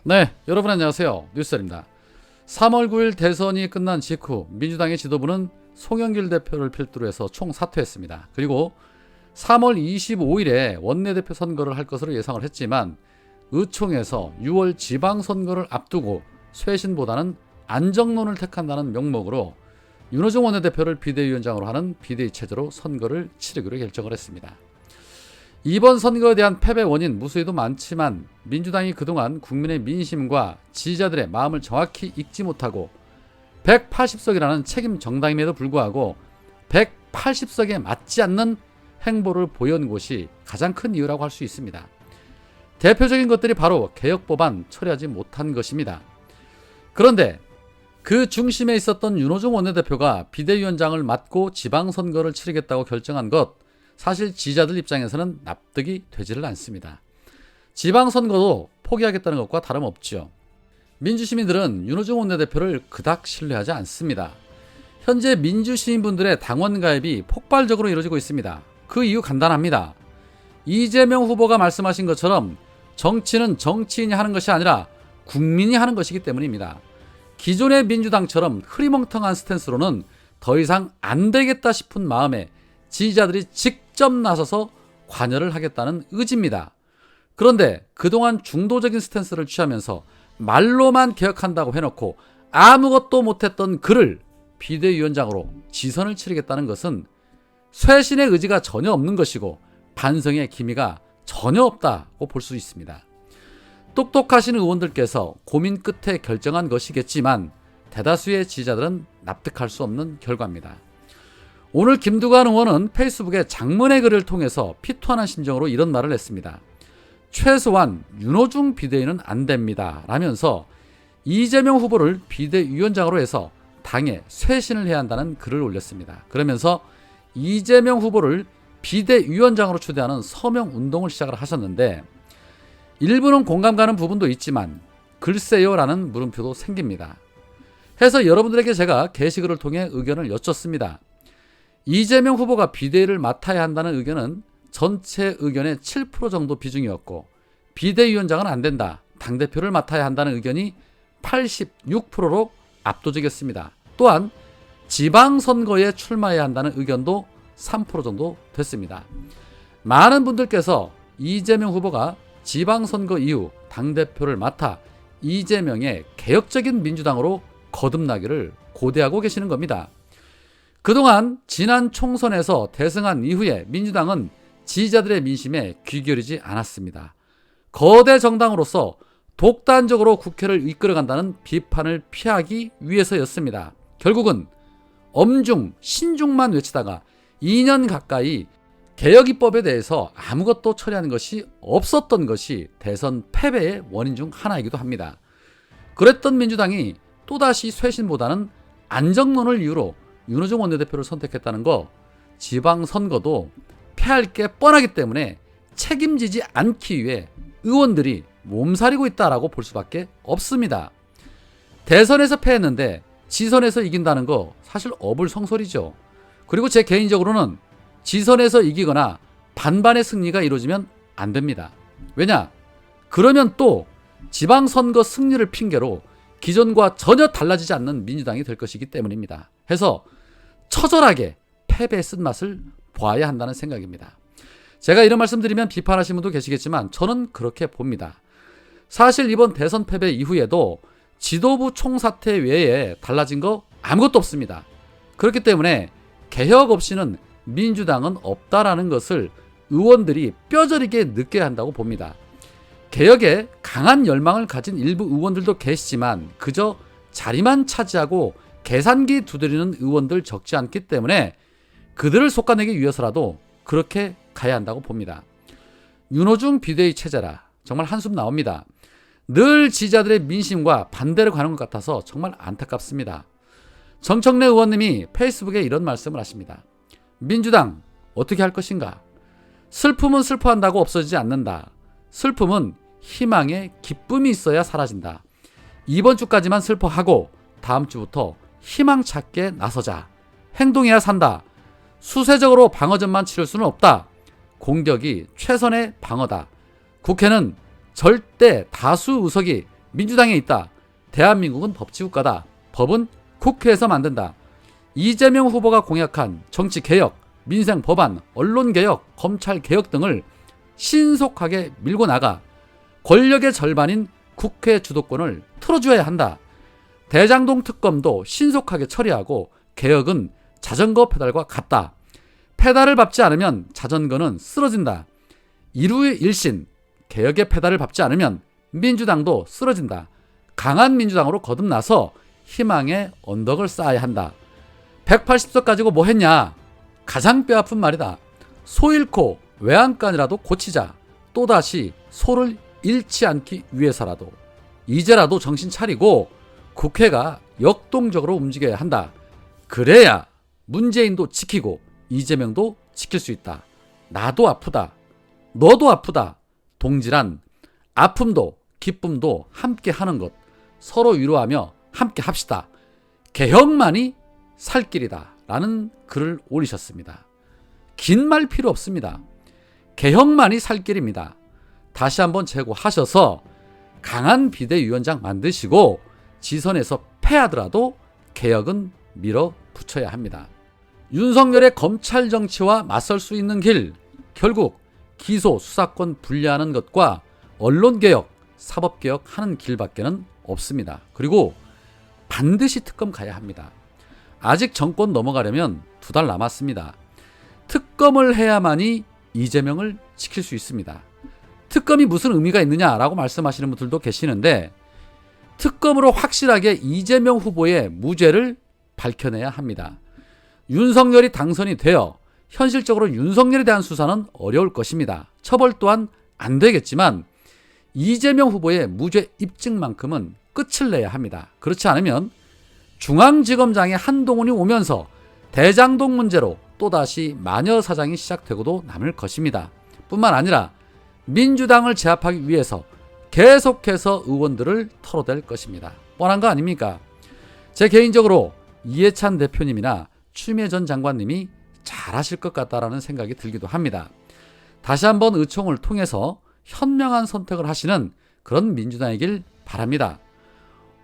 네, 여러분 안녕하세요. 뉴스입니다. 3월 9일 대선이 끝난 직후 민주당의 지도부는 송영길 대표를 필두로 해서 총사퇴했습니다. 그리고 3월 25일에 원내대표 선거를 할 것으로 예상을 했지만 의총에서 6월 지방선거를 앞두고 쇄신보다는 안정론을 택한다는 명목으로 윤호중 원내대표를 비대위원장으로 하는 비대위 체제로 선거를 치르기로 결정을 했습니다. 이번 선거에 대한 패배 원인 무수히도 많지만 민주당이 그동안 국민의 민심과 지지자들의 마음을 정확히 읽지 못하고 180석이라는 책임 정당임에도 불구하고 180석에 맞지 않는 행보를 보여온 것이 가장 큰 이유라고 할 수 있습니다. 대표적인 것들이 바로 개혁법안 처리하지 못한 것입니다. 그런데 그 중심에 있었던 윤호중 원내대표가 비대위원장을 맡고 지방선거를 치르겠다고 결정한 것, 사실 지지자들 입장에서는 납득이 되지를 않습니다. 지방선거도 포기하겠다는 것과 다름없죠. 민주시민들은 윤호중 원내대표를 그닥 신뢰하지 않습니다. 현재 민주시민분들의 당원 가입이 폭발적으로 이루어지고 있습니다. 그 이유 간단합니다. 이재명 후보가 말씀하신 것처럼 정치는 정치인이 하는 것이 아니라 국민이 하는 것이기 때문입니다. 기존의 민주당처럼 흐리멍텅한 스탠스로는 더 이상 안 되겠다 싶은 마음에 지지자들이 직접 나서서 관여를 하겠다는 의지입니다. 그런데 그동안 중도적인 스탠스를 취하면서 말로만 개혁한다고 해놓고 아무것도 못했던 그를 비대위원장으로 지선을 치르겠다는 것은 쇄신의 의지가 전혀 없는 것이고 반성의 기미가 전혀 없다고 볼 수 있습니다. 똑똑하신 의원들께서 고민 끝에 결정한 것이겠지만 대다수의 지지자들은 납득할 수 없는 결과입니다. 오늘 김두관 의원은 페이스북에 장문의 글을 통해서 피투하는 심정으로 이런 말을 했습니다. 최소한 윤호중 비대위는 안 됩니다 라면서 이재명 후보를 비대위원장으로 해서 당에 쇄신을 해야 한다는 글을 올렸습니다. 그러면서 이재명 후보를 비대위원장으로 추대하는 서명운동을 시작을 하셨는데, 일부는 공감 가는 부분도 있지만 글쎄요 라는 물음표도 생깁니다. 해서 여러분들에게 제가 게시글을 통해 의견을 여쭙습니다. 이재명 후보가 비대위를 맡아야 한다는 의견은 전체 의견의 7% 정도 비중이었고, 비대위원장은 안 된다, 당대표를 맡아야 한다는 의견이 86%로 압도적이었습니다. 또한 지방선거에 출마해야 한다는 의견도 3% 정도 됐습니다. 많은 분들께서 이재명 후보가 지방선거 이후 당대표를 맡아 이재명의 개혁적인 민주당으로 거듭나기를 고대하고 계시는 겁니다. 그동안 지난 총선에서 대승한 이후에 민주당은 지지자들의 민심에 귀 기울이지 않았습니다. 거대 정당으로서 독단적으로 국회를 이끌어간다는 비판을 피하기 위해서였습니다. 결국은 엄중, 신중만 외치다가 2년 가까이 개혁입법에 대해서 아무것도 처리하는 것이 없었던 것이 대선 패배의 원인 중 하나이기도 합니다. 그랬던 민주당이 또다시 쇄신보다는 안정론을 이유로 윤호중 원내대표를 선택했다는 거, 지방선거도 패할 게 뻔하기 때문에 책임지지 않기 위해 의원들이 몸살이고 있다라고 볼 수밖에 없습니다. 대선에서 패했는데 지선에서 이긴다는 거 사실 어불성설이죠. 그리고 제 개인적으로는 지선에서 이기거나 반반의 승리가 이루어지면 안 됩니다. 왜냐? 그러면 또 지방선거 승리를 핑계로 기존과 전혀 달라지지 않는 민주당이 될 것이기 때문입니다. 해서 처절하게 패배의 쓴맛을 보아야 한다는 생각입니다. 제가 이런 말씀 드리면 비판하시는 분도 계시겠지만 저는 그렇게 봅니다. 사실 이번 대선 패배 이후에도 지도부 총사퇴 외에 달라진 거 아무것도 없습니다. 그렇기 때문에 개혁 없이는 민주당은 없다라는 것을 의원들이 뼈저리게 느껴야 한다고 봅니다. 개혁에 강한 열망을 가진 일부 의원들도 계시지만 그저 자리만 차지하고 계산기 두드리는 의원들 적지 않기 때문에 그들을 솎아내기 위해서라도 그렇게 가야 한다고 봅니다. 윤호중 비대위 체제라 정말 한숨 나옵니다. 늘 지지자들의 민심과 반대로 가는 것 같아서 정말 안타깝습니다. 정청래 의원님이 페이스북에 이런 말씀을 하십니다. 민주당 어떻게 할 것인가? 슬픔은 슬퍼한다고 없어지지 않는다. 슬픔은 희망에 기쁨이 있어야 사라진다. 이번 주까지만 슬퍼하고 다음 주부터 희망 찾게 나서자. 행동해야 산다. 수세적으로 방어전만 치를 수는 없다. 공격이 최선의 방어다. 국회는 절대 다수 의석이 민주당에 있다. 대한민국은 법치국가다. 법은 국회에서 만든다. 이재명 후보가 공약한 정치개혁, 민생법안, 언론개혁, 검찰개혁 등을 신속하게 밀고 나가 권력의 절반인 국회 주도권을 틀어줘야 한다. 대장동 특검도 신속하게 처리하고 개혁은 자전거 페달과 같다. 페달을 밟지 않으면 자전거는 쓰러진다. 이루의 일신, 개혁의 페달을 밟지 않으면 민주당도 쓰러진다. 강한 민주당으로 거듭나서 희망의 언덕을 쌓아야 한다. 180석 가지고 뭐 했냐? 가장 뼈아픈 말이다. 소 잃고 외양간이라도 고치자. 또다시 소를 잃지 않기 위해서라도 이제라도 정신 차리고 국회가 역동적으로 움직여야 한다. 그래야 문재인도 지키고 이재명도 지킬 수 있다. 나도 아프다. 너도 아프다. 동질한 아픔도 기쁨도 함께 하는 것. 서로 위로하며 함께 합시다. 개혁만이 살 길이다. 라는 글을 올리셨습니다. 긴 말 필요 없습니다. 개혁만이 살 길입니다. 다시 한번 재고하셔서 강한 비대위원장 만드시고 지선에서 패하더라도 개혁은 밀어붙여야 합니다. 윤석열의 검찰 정치와 맞설 수 있는 길, 결국 기소, 수사권 분리하는 것과 언론개혁, 사법개혁 하는 길밖에는 없습니다. 그리고 반드시 특검 가야 합니다. 아직 정권 넘어가려면 2달 남았습니다. 특검을 해야만이 이재명을 지킬 수 있습니다. 특검이 무슨 의미가 있느냐라고 말씀하시는 분들도 계시는데 특검으로 확실하게 이재명 후보의 무죄를 밝혀내야 합니다. 윤석열이 당선이 되어 현실적으로 윤석열에 대한 수사는 어려울 것입니다. 처벌 또한 안 되겠지만 이재명 후보의 무죄 입증만큼은 끝을 내야 합니다. 그렇지 않으면 중앙지검장의 한동훈이 오면서 대장동 문제로 또다시 마녀사장이 시작되고도 남을 것입니다. 뿐만 아니라 민주당을 제압하기 위해서 계속해서 의원들을 털어댈 것입니다. 뻔한 거 아닙니까? 제 개인적으로 이해찬 대표님이나 추미애 전 장관님이 잘하실 것 같다라는 생각이 들기도 합니다. 다시 한번 의총을 통해서 현명한 선택을 하시는 그런 민주당이길 바랍니다.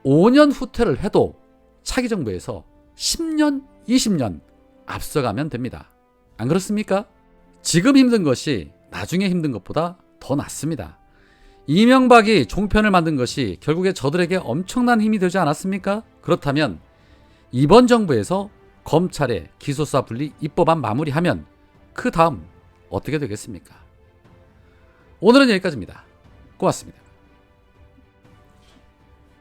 5년 후퇴를 해도 차기 정부에서 10년, 20년 앞서가면 됩니다. 안 그렇습니까? 지금 힘든 것이 나중에 힘든 것보다 더 낫습니다. 이명박이 종편을 만든 것이 결국에 저들에게 엄청난 힘이 되지 않았습니까? 그렇다면 이번 정부에서 검찰의 기소수사 분리 입법안 마무리하면 그 다음 어떻게 되겠습니까? 오늘은 여기까지입니다. 고맙습니다.